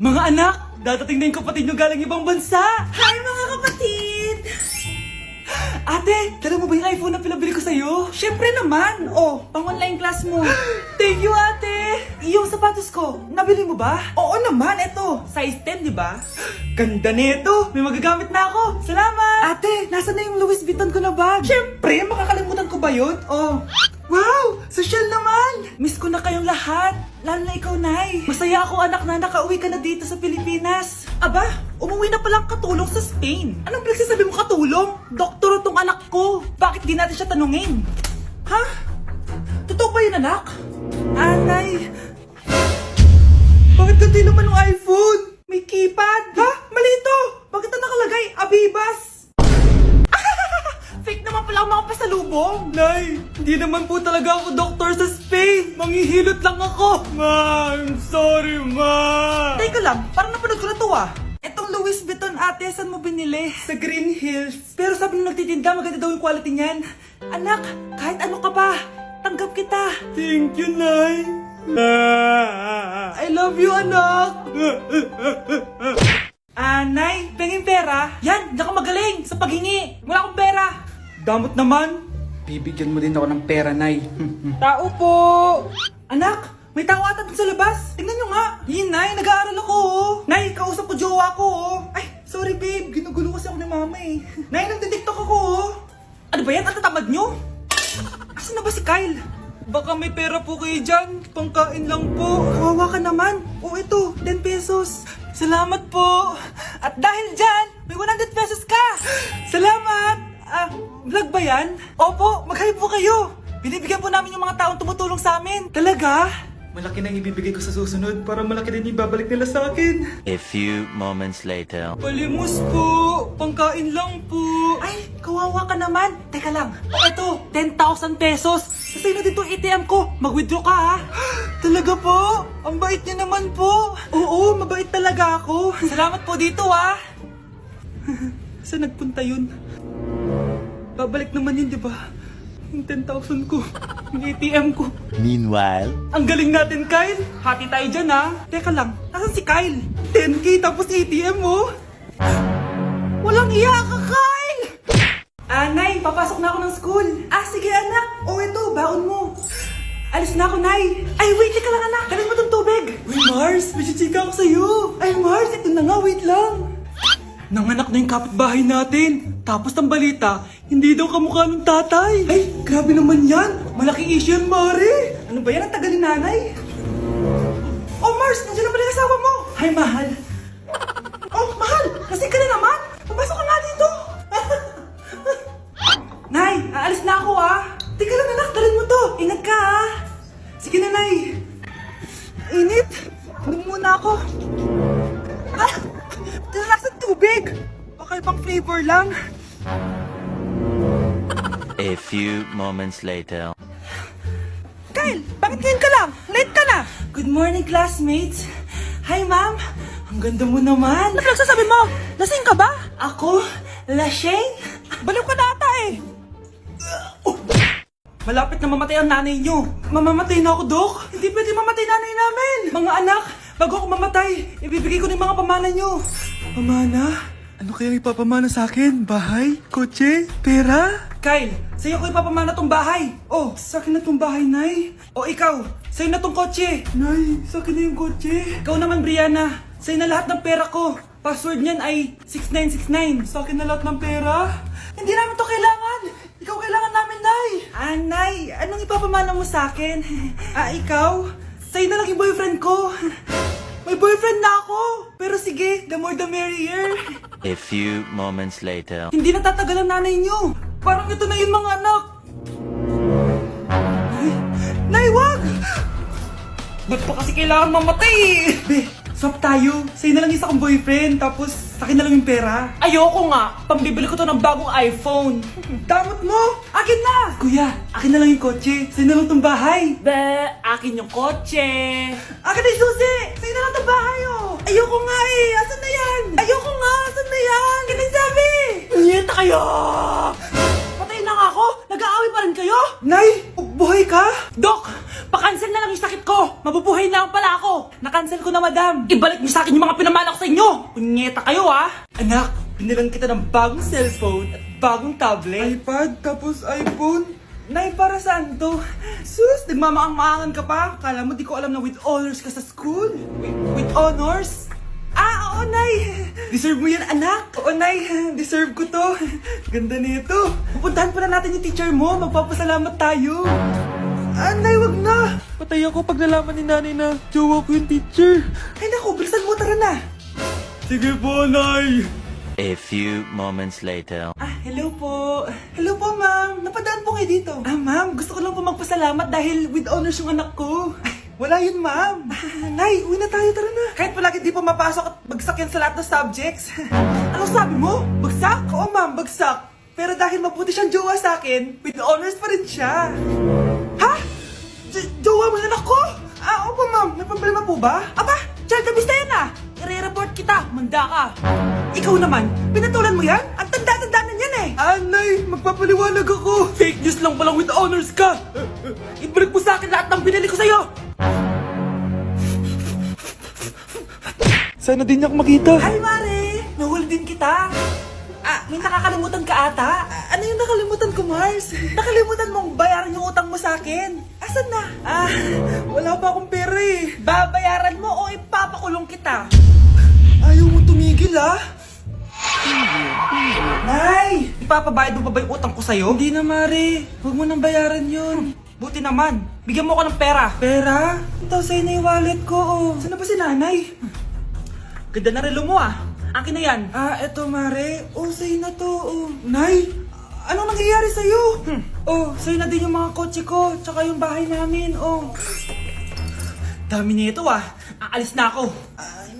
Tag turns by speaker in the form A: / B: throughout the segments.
A: Mga anak, dadating na yung kapatid nyo galing ibang bansa.
B: Hi mga kapatid!
A: Ate, dala mo ba yung iPhone na pinabili ko sa'yo?
B: Syempre naman! Oh, pang-online class mo.
A: Thank you, ate! Yung sapatos ko, nabili mo ba?
B: Oo naman, eto. Size 10, di ba?
A: Ganda nito! May magagamit na ako! Salamat! Ate, nasa na yung Louis Vuitton ko na bag?
B: Syempre, makakalimutan ko ba yun? Oh,
A: Wow! Social naman! Miss ko na kayong lahat. Lalo na ikaw, Nay. Masaya ako, anak, na nakauwi ka na dito sa Pilipinas.
B: aba, umuwi na palang katulong sa Spain. Anong pinagsasabi mo katulong? Doktor tong anak ko. Bakit di natin siya tanungin? Ha? Totoo ba yun, anak?
A: Nay. Bakit ganti naman ng iPhone?
B: May keypad. Ha? Mali ito. Bakit na nakalagay? Abibas. Fake naman pala ang mga pasalubong.
A: Nay, hindi naman po talaga ako doktor sa Spain. Manghihilot lang ako. Ma, I'm sorry, ma.
B: Teka lang, parang napanood ko na to ah. Etong Louis Vuitton ate, saan mo binili?
A: Sa Green Hills. Pero sabi nung nagtitinda, maganda daw yung quality niyan.
B: Anak, kahit ano ka pa, tanggap kita.
A: Thank you, Nay. I love you, anak.
B: Nay, pengin pera? Yan, di ka magaling sa paghingi. Wala akong pera.
A: Damot naman. Bibigyan mo din ako ng pera, Nay.
B: Tao po. Anak, may tao ata dun sa labas. Tingnan nyo nga. Yun, Nay, nag-aaral ako oh. Nay, kausap ko jowa ko oh. Ay, sorry babe, ginugulo kasi ako ni mama eh. Nay, nagtitiktok ako oh. Ano ba yan? Ang tatamad nyo? Asan na ba si Kyle?
A: Baka may pera po kayo dyan. Pangkain lang po.
B: Kawawa ka naman. Oh, ito, 10 pesos.
A: Salamat po.
B: At dahil dyan, may 100 pesos ka.
A: Salamat.
B: Vlog ba yan? Opo, mag-hi po kayo. Binibigyan po namin yung mga taong tumutulong sa amin.
A: Talaga? Malaki na ibibigay ko sa susunod para malaki din ibabalik nila sa akin.
C: A few moments later.
A: Palimos po. Pangkain lang po.
B: Ay, kawawa ka naman. Teka lang. O eto, 10,000 pesos. Sasay na din itong ATM ko. Mag-withdraw ka ha.
A: Talaga po? Ang bait niya naman po.
B: Oo, mabait talaga ako.
A: Salamat po dito ha. Saan nagpunta yun? Babalik naman yun, di ba? Yung 10,000 ko. Yung ATM ko.
C: Meanwhile,
A: Ang galing natin, Kyle. Hati tayo dyan, ha?
B: Teka lang, nasan si Kyle?
A: 10K tapos ATM mo.
B: Walang iya ka, Kyle! Nay, papasok na ako ng school. Sige anak. O ito, baon mo. Alis na ako, Nay. Ay, wait, teka lang anak. Dalhin mo tong tubig.
A: Uy, Mars, may chichika ako sa'yo.
B: Ay, Mars, ito na nga, wait lang.
A: Nanganak na yung kapitbahay natin. Tapos ang balita, hindi daw kamukha ng tatay.
B: Ay, grabe naman yan. Malaking issue yan, Mari. Ano ba yan? Ang tagal ni nanay. Oh, Mars, nandiyan na pala yung asawa mo. Hi, mahal. Oh, mahal, lasing ka na naman. Papasok ka nga dito. Nay, aalis na ako ah. Teka lang anak, dalhin mo to. Ingat ka ah. Sige na, Nay. Init. Inom muna ako. Lasang tubig. Baka ibang flavor lang.
C: a few moments later.
B: Kyle, bakit ngayon ka lang? Late ka na. Good morning, classmates. Hi, ma'am. Ang ganda mo naman. Ano nagsasabi mo? Lasing ka ba? Ako? Lasing? Baliw ka na ata eh. Malapit na mamatay ang nanay nyo.
A: Mamamatay na ako, Dok.
B: Hindi pwede mamatay nanay namin.
A: Mga anak, bago ako mamatay, ibibigay ko na yung mga pamana nyo. Pamana? Ano kaya ipapamana sa akin? Bahay? Kotse? Pera?
B: Kyle, sa'yo ko ipapamana tong bahay.
A: Oh, sa akin na tong bahay, Nay.
B: O ikaw, sa'yo na tong kotse.
A: Nay, sa akin na yung kotse.
B: Ikaw naman, Brianna, sa'yo na lahat ng pera ko. Password niyan ay 6969.
A: Sa akin na lahat ng pera.
B: Hindi namin to kailangan. Ikaw kailangan namin, Nay. Nay, anong ipapamana mo sa akin? Ikaw? Sa'yo na lang yung boyfriend ko. May boyfriend na ako. Pero sige, the more the merrier.
C: A few moments later.
B: Hindi natatagal ang nanay niyo. Parang ito na yung mga anak. Nay, wag! Ba't pa kasi kailangan mamatay eh?
A: Be, swap tayo. Sa'yo na lang isa kong boyfriend, tapos sa akin na lang yung pera.
B: Ayoko nga. Pambibili ko to ng bagong iPhone.
A: Damot mo!
B: Akin na!
A: Kuya, akin na lang yung kotse. Sa'yo na lang tong bahay.
B: Akin yung kotse.
A: Akin na yung susi! Sa'yo na lang tong bahay, oh!
B: Ayoko nga eh. Asan na yan? Ayoko nga. Asan na yan? Kinisabi! Niyeta kayo! Patay na nga ako. Nag-aaway pa rin kayo?
A: Nay, buhay ka?
B: Dok, Pa-cancel na lang yung sakit ko! Mabubuhay na lang pala ako! Na-cancel ko na, madam! Ibalik niyo sa akin yung mga pinamala ko sa inyo! Punyeta kayo, ha! Anak, binilang kita ng bagong cellphone at bagong tablet.
A: iPad, tapos iPhone.
B: Nay, para saan to? Sus, nagmamaang-maangan ka pa? Kala mo di ko alam na with honors ka sa school? With honors? Ah, oo, Nay! Deserve mo yan, anak! Oo, Nay, deserve ko to. Ganda nito. Pupuntahan pa na natin yung teacher mo. Magpapasalamat tayo. Ah, Nay, wag na!
A: Patay ako pag nalaman ni nanay na jowa ko yung teacher.
B: Ay, naku, bilisan mo, tara na!
A: Sige po, Nay.
C: A few moments later.
B: Ah, hello po. Hello po, ma'am. Napadaan po kayo dito. Ah, ma'am, gusto ko lang po magpasalamat dahil with honors yung anak ko. Ay, wala yun, ma'am. Nay, uwi na tayo, tara na. Kahit palagi di pa mapasok at bagsak yan sa lahat ng subjects. Ano sabi mo? Bagsak? Oo, ma'am, bagsak. Pero dahil mabuti siyang jowa sa akin, with honors pa rin siya. Ha? Jowa mo yung anak ko? Ah, opo, ma'am. May problema po ba? Aba, child abuse na yan ah. I-report kita, manda ka. Ikaw naman, pinatulan mo yan? Ang tanda-tanda na yan eh.
A: Anay, magpapaliwanag ako.
B: Fake news lang palang with honors ka. Ibalik mo sa akin lahat ng binili ko sa'yo.
A: Sana din niya ako makita.
B: Hi, Mare. Nahuli din kita. Ah, may nakakalimutan ka ata. Ano yung nakalimutan ko, Mars? Nakalimutan mong bayaran yung utang mo sa akin. Asan na? Ah,
A: Wala pa akong pera eh.
B: babayaran mo o ipapakulong kita.
A: Ayaw mo tumigil ah.
B: Nay! Ipapabayad mo pa ba yung utang ko sa'yo?
A: Hindi na, Mare. Huwag mo nang bayaran yun.
B: Buti naman. Bigyan mo ako ng pera.
A: Pera? Ito sa'yo na yung wallet ko oh.
B: Saan na ba si nanay? Ganda na relo mo ah. Akin na yan.
A: Ah, eto, Mare. Oh, sa'yo na to oh. Nay, anong nangyayari sa'yo? Oh, sa'yo na din yung mga kotse ko, tsaka yung bahay namin oh.
B: Dami nito ah. Aalis na ako.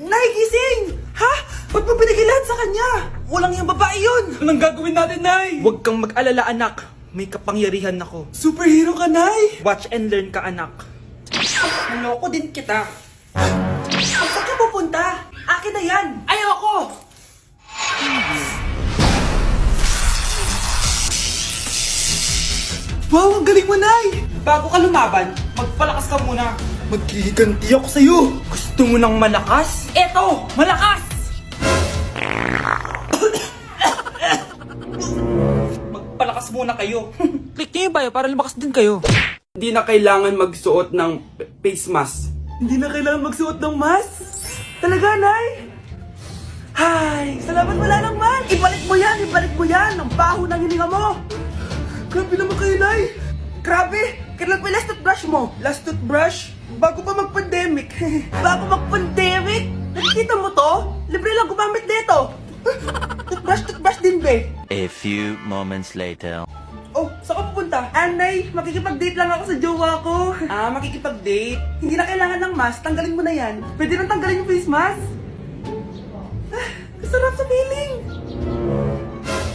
B: Nay, gising! Ha? Ba't mo binigay lahat sa kanya? Walang yung babae yun!
A: Anong gagawin natin, Nay?
B: Huwag kang mag-alala, anak. May kapangyarihan ako.
A: Superhero ka, Nay!
B: Watch and learn ka, anak. Naloko din kita. Saan ka pupunta? Akin na yan! Ayoko!
A: Wow, ang galing mo, Nay!
B: Bago ka lumaban, magpalakas ka muna.
A: Maghihiganti ako sa'yo!
B: Gusto mo ng malakas? Eto! Malakas! Magpalakas muna kayo.
A: Click niyo yung bio para lumakas din kayo.
D: Hindi na kailangan magsuot ng face mask.
A: Hindi na kailangan magsuot ng mask? Talaga, Nay?
B: Hay! Salamat wala lang man! Ibalik mo yan! Ibalik mo yan! Ang baho ng hininga mo!
A: Grabe naman kayo, Nay!
B: Grabe! Kailan pa yung last toothbrush mo?
A: Last toothbrush? Bago pa mag-pandemic.
B: Bago mag-pandemic? Nakikita mo to? Libre lang gumamit dito! Toothbrush din be!
C: A few moments later.
B: Oh, saan ka pupunta? Anay, makikipag-date lang ako sa jowa ko. Ah, makikipag-date? Hindi na kailangan ng mask, tanggalin mo na yan. Pwede nang tanggalin yung face mask? Ah, sarap sa feeling.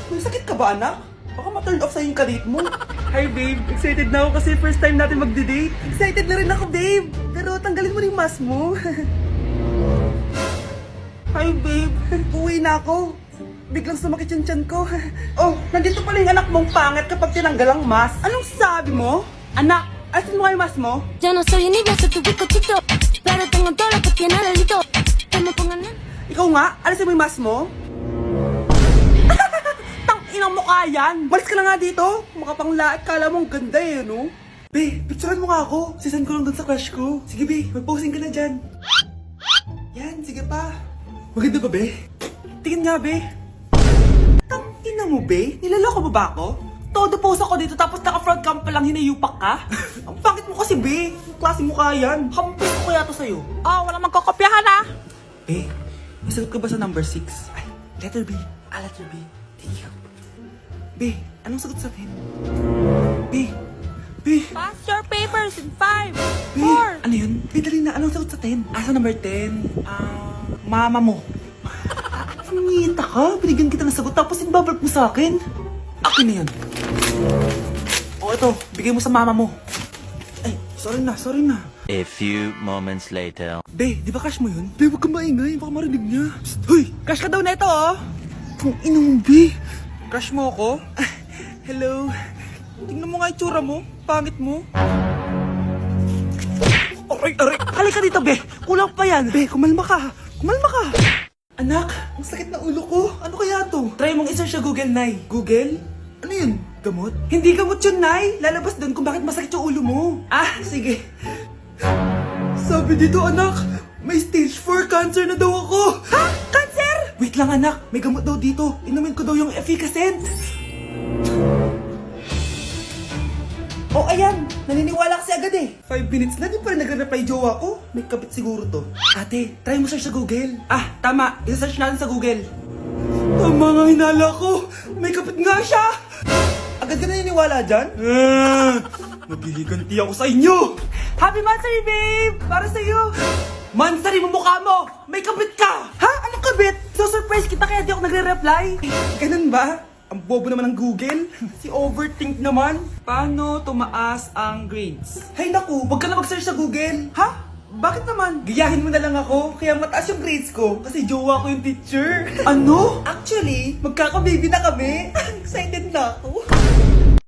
B: May sakit ka ba, anak? Baka ma-turn off sa'yo yung karit mo.
A: Hi, babe. Excited na ako kasi first time natin magde-date.
B: Excited na rin ako, babe. Pero tanggalin mo rin yung mask mo. Hi, babe. Uwi na ako. Biglang sumakit yung tiyan ko. Oh, nandito pala yung anak mong pangit kapag tinanggal ang mask. Anong sabi mo? Anak, asin mo nga yung mask mo?
E: Yo no soy envidioso, tu bizcochito, pero tengo todo lo que tiene delito. Que me pongan en...
B: Ikaw nga, alisin mo yung mask mo? Tang inang mukha yan! Malis ka na nga dito! Makapanglait, kala mo ang ganda eh, no?
A: Be, picturean mo nga ako. Sisend ko lang dun sa crush ko. Sige, be. Mag-posing ka na dyan. Yan, sige pa. Maganda ba, be?
B: Tingin nga, be. Tang ina mo, be? Nilaloko mo ba ako? Todo post ako dito tapos naka-front cam pa lang hinayupak ka? Ang pangit mo kasi, be. Ang klase mukha yan. Hampis ko kaya to sa'yo. Ah, wala magkakopyahan ah!
A: Be, nasagot ka ba sa number 6?
B: Ay, letter B. Ah, letter B. Thank you.
A: Be, anong sagot sa atin? Be, be,
E: Pass your papers in 5,
A: be.
E: 4.
A: Ano yun? Be, dali na. Anong sagot sa 10? Asa number 10?
B: Mama mo.
A: Nangita ka? Binigyan kita ng sagot tapos ibabalik mo sa akin? Akin na yan.
B: O ito, bigay mo sa mama mo.
A: Ay, sorry na.
C: A few moments later.
A: Be, di ba crush mo yun? Be, huwag kang maingay. Baka marinig niya. Psst, hoy!
B: Crush ka daw na ito, oh.
A: Kung inong, Be.
B: Crush mo ako?
A: Hello. Tingnan mo nga yung tsura mo. Pangit mo.
B: Aray! Halika dito, be! Kulang pa yan! Be, kumalma ka! Kumalma ka! Anak, ang sakit na ulo ko. Ano kaya to? Try mong i-search sa Google, Nay. Google? Ano yun? Gamot? Hindi gamot yun, Nay. Lalabas doon kung bakit masakit yung ulo mo. Ah, sige. Sabi dito, anak, may stage 4 cancer na daw ako. Ha? Cancer? Wait lang, anak. May gamot daw dito. Inumin ko daw yung Efficacent. Oh, ayan. Naniniwala kasi agad eh. 5 minutes na, di pa rin nagre-reply jowa ko. May kabit siguro to. Ate, try mo search sa Google. Ah, tama. I-search natin sa Google. Tama nga hinala ko. May kapit nga siya. Agad ka naniniwala dyan? Magliganti ako sa inyo. Happy Mansari, babe! Para sa'yo. Mansari mo mukha mo! May kabit ka! Ha? Anong kabit? So surprise kita kaya di ako nagre-reply. Ganun ba? Ang bobo naman ng Google. Si overthink naman. Paano tumaas ang grades? Hay naku, wag ka na mag-search sa Google. Ha? Bakit naman? Gayahin mo na lang ako, kaya mataas yung grades ko. Kasi jowa ko yung teacher. Ano? Actually, magkakababy na kami. Excited na ako.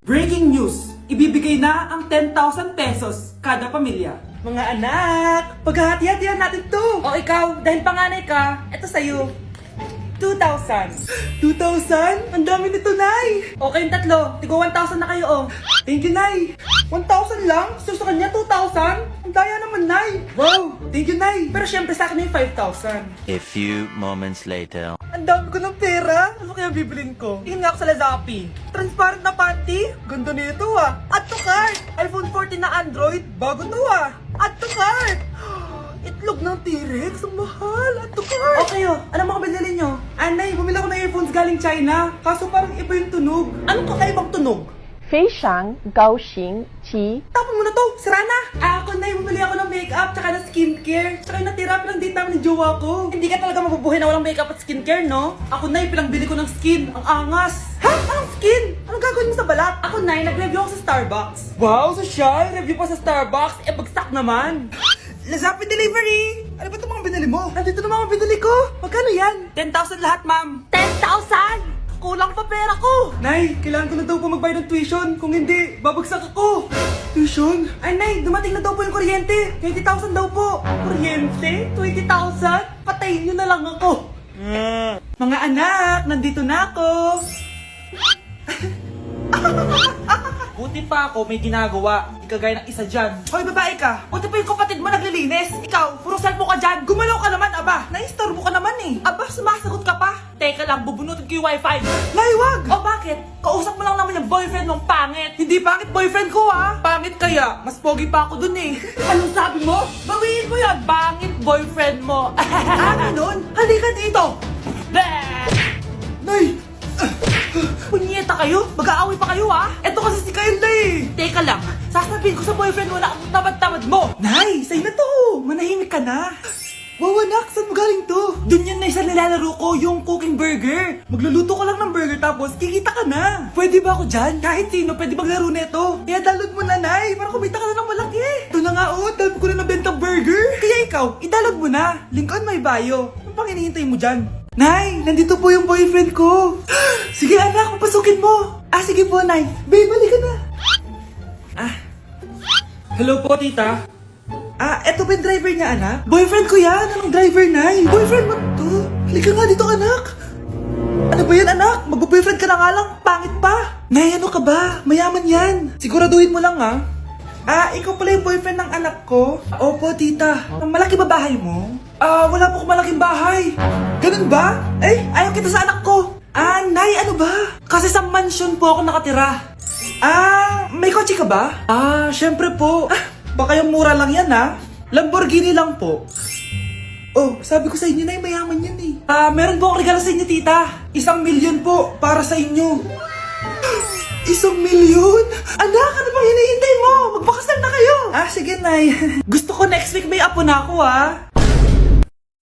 B: Breaking news! Ibibigay na ang 10,000 pesos kada pamilya. Mga anak, paghahati-hatihan natin to. O ikaw, dahil panganay ka, eto sa'yo. 2,000. 2,000? Ang dami nito, Nay! Okay yung tatlo. Tigo 1,000 na kayo, oh. Thank you, Nay. 1,000 lang? So sa kanya, 2,000? Ang daya naman, Nay. Wow! Thank you, Nay. Pero syempre sa akin yung 5,000.
C: A few moments later.
B: Ang dami ko ng pera. Ano kaya bibilin ko? Tingin nga ako sa Lazappi. Transparent na panty? Ganda nito ah. Add to cart. iPhone 14 na Android. Bago to ah. Add to cart. Itlog ng T-Rex. Ang mahal. Add to cart. Okay oh. Ano mga binili nyo? Anay, bumili ako ng earphones galing China. Kaso parang iba yung tunog. Anong kakaibang tunog?
F: 非常高兴其
B: Tapon mo na to! Sira na! Ako na bumili ako ng makeup tsaka ng skincare. Tsaka yung natira pinang date namin ng jowa ko. Hindi ka talaga mabubuhay na walang makeup at skincare, no? Ako na pinangbili ko ng skin. Ang angas! Ha? Anong skin? Anong gagawin mo sa balat? Ako na nag-review ako sa Starbucks. Wow, social! Review pa sa Starbucks? Eh, bagsak naman! Lazappi Delivery! Ano ba itong mga binili mo? Nandito na mga binili ko! Magkano yan? 10,000 lahat, ma'am!
E: 10,000!
B: Kulang pa pera ko! Nay, kailangan ko na daw po magbayad ng tuition. Kung hindi, babagsak ako. Tuition? Ay, Nay, dumating na daw po yung kuryente. 20,000 daw po. Kuryente? 20,000? Patayin niyo na lang ako. Mga anak, nandito na ako. Buti pa ako may ginagawa. Di kagaya ng isa dyan. Hoy, babae ka. Buti pa yung kapatid mo naglilinis. Ikaw, puro cellphone ka dyan. Gumalaw ka naman, aba. Naistorbo ka naman eh. Aba, sumasagot ka pa. Teka lang, bubunutin ko yung wifi. Nay, wag! O bakit? Kausap mo lang naman yung boyfriend mong pangit. Hindi pangit boyfriend ko ha. Pangit kaya. Mas pogi pa ako dun eh. Anong sabi mo? Bawiin mo yan. Pangit boyfriend mo. Ganun? Halika dito. Nay! Punyeta kayo? Mag-aaway pa kayo ha? Eto kasi si Kyle na eh. Teka lang, sasabihin ko sa boyfriend mo na ang tamad-tamad mo. Nay, sa'yo na to. Manahimik ka na. Wow, anak, saan mo galing to? Dun yan na isa nilalaro ko, yung cooking burger. Magluluto ka lang ng burger tapos kikita ka na. Pwede ba ako dyan? Kahit sino, pwede maglaro neto. Kaya download mo na, Nay, para kumita ka na ng malaki. Ito na nga, oh, dami ko na nabentang burger. Kaya ikaw, i-download mo na. Link on my bio. Ano pang hinihintay mo dyan? Nay, nandito po yung boyfriend ko. Sige anak, papasukin mo. Ah, sige po, Nay. Babe, balik ka na. Ah. Hello po, tita. Ah, eto ba yung driver niya, anak? Boyfriend ko yan. Anong driver, Nay? Boyfriend mo to? Halika nga dito, anak. Ano ba yan, anak? Mag-boyfriend ka na nga lang. Pangit pa. Nay, ano ka ba? Mayaman yan. Siguraduhin mo lang, ha? Ah, ikaw pala yung boyfriend ng anak ko? Opo, tita. Malaki ba bahay mo? Ah, wala po akong malaking bahay. Ganun ba? Eh, ayaw kita sa anak ko. Ah, Nay, ano ba? Kasi sa mansion po ako nakatira. Ah, may kotse ka ba? Ah, syempre po. Ah, baka yung mura lang yan, ha? Lamborghini lang po. Oh, sabi ko sa inyo, Nay, mayaman yan eh. Ah, meron po akong regalo sa inyo, tita. 1,000,000 po para sa inyo. 1,000,000? Anak, ano bang hinihintay mo? Magpakasal na kayo. Ah, sige, Nay. Gusto ko next week may apo na ako, ha?